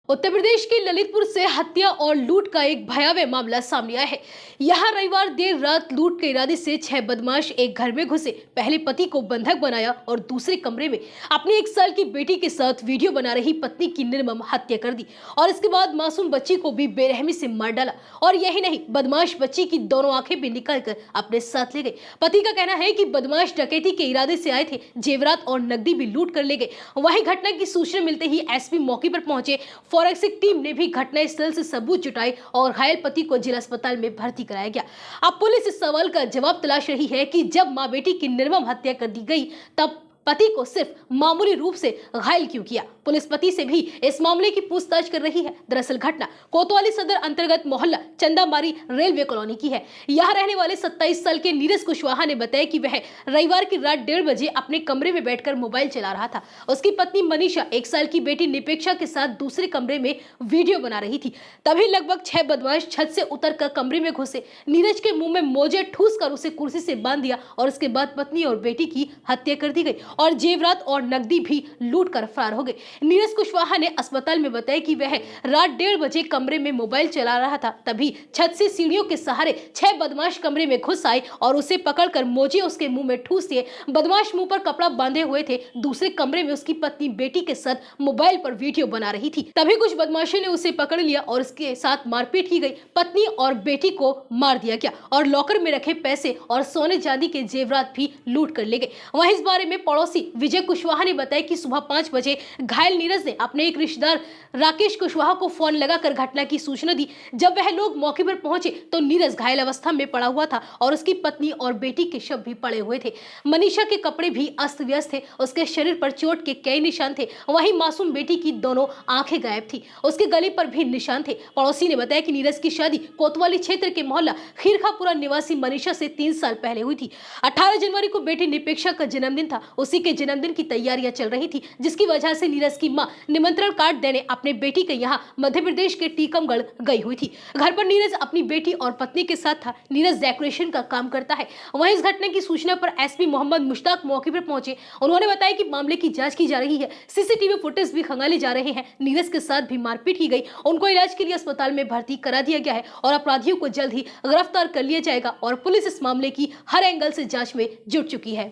उत्तर प्रदेश के ललितपुर से हत्या और लूट का एक भयावह मामला सामने आया है। यहां रविवार देर रात लूट के इरादे से 6 बदमाश एक घर में घुसे, पहले पति को बंधक बनाया और दूसरे कमरे में अपनी 1 साल की बेटी के साथ वीडियो बना रही पत्नी की निर्मम हत्या कर दी और इसके बाद मासूम बच्ची को भी बेरहमी से मार डाला। और यही नहीं, बदमाश बच्ची की दोनों आंखें भी निकालकर अपने साथ ले गए। पति का कहना है कि बदमाश डकैती के इरादे से आए थे, जेवरात और नकदी भी लूट कर ले गए। वहीं घटना की सूचना मिलते ही एसपी मौके पर पहुंचे। फॉरेंसिक टीम ने भी घटनास्थल से सबूत जुटाए और घायल पति को जिला अस्पताल में भर्ती कराया गया। अब पुलिस इस सवाल का जवाब तलाश रही है कि जब मां बेटी की निर्मम हत्या कर दी गई तब पति को सिर्फ मामूली रूप से घायल क्यों किया। पुलिस पति से भी इस मामले की पूछताछ कर रही है। दरअसल घटना कोतवाली सदर अंतर्गत मोहल्ला चंदामारी रेलवे कॉलोनी की है। यहाँ रहने वाले 27 साल के नीरज कुशवाहा ने बताया कि वह रविवार की रात 1:30 बजे अपने कमरे में बैठकर मोबाइल चला रहा था। उसकी पत्नी मनीषा 1 साल की बेटी निपेक्षा के साथ दूसरे कमरे में वीडियो बना रही थी। तभी लगभग 6 बदमाश छत से उतरकर कमरे में घुसे, नीरज के मुंह में मोजे ठूस कर उसे कुर्सी से बांध दिया और उसके बाद पत्नी और बेटी की हत्या कर दी गई और जेवरात और नकदी भी लूट कर फरार हो गए। नीरज कुशवाहा ने अस्पताल में बताया कि वह रात 1:30 बजे कमरे में मोबाइल चला रहा था। तभी छत से सीढ़ियों के सहारे 6 बदमाश कमरे में घुस आए और उसे पकड़कर मोजे उसके मुंह में ठूस दिए। बदमाश मुंह पर कपड़ा बांधे हुए थे। दूसरे कमरे में उसकी पत्नी बेटी के साथ मोबाइल पर वीडियो बना रही थी। तभी कुछ बदमाशों ने उसे पकड़ लिया और उसके साथ मारपीट की गई। पत्नी और बेटी को मार दिया गया और लॉकर में रखे पैसे और सोने चांदी के जेवरात भी लूट कर ले गए। वहीं इस बारे में पड़ोसी विजय कुशवाहा ने बताया कि सुबह 5 बजे घायल नीरज ने अपने एक रिश्तेदार राकेश कुशवाहा को फोन लगाकर घटना की सूचना दी। जब वह लोग मौके पर पहुंचे तो नीरज घायल अवस्था में पड़ा हुआ था और उसकी पत्नी और बेटी के शव भी पड़े हुए थे। मनीषा के कपड़े भी अस्त व्यस्त थे, उसके शरीर पर चोट के कई निशान थे। वहीं मासूम बेटी की दोनों आंखें गायब थी, उसके गले पर भी निशान थे। पड़ोसी ने बताया कि नीरज की शादी कोतवाली क्षेत्र के मोहल्ला खीरखापुरा निवासी मनीषा से 3 साल पहले हुई थी। 18 जनवरी को बेटी निपेक्षा का जन्मदिन था। उसी के जन्मदिन की तैयारियां चल रही थी, जिसकी वजह से नीरज की मां निमंत्रण कार्ड देने अपने बेटी के यहाँ मध्य प्रदेश के टीकमगढ़ गई हुई थी। घर पर नीरज अपनी बेटी और पत्नी के साथ था। नीरज डेकोरेशन का काम करता है। वहीं इस घटना की सूचना पर एसपी मोहम्मद मुश्ताक मौके पर पहुंचे। उन्होंने बताया कि मामले की जांच की जा रही है, सीसीटीवी फुटेज भी खंगाले जा रहे हैं। नीरज के साथ भी मारपीट की गई, उनको इलाज के लिए अस्पताल में भर्ती करा दिया गया है और अपराधियों को जल्द ही गिरफ्तार कर लिया जाएगा और पुलिस इस मामले की हर एंगल से जांच में जुट चुकी है।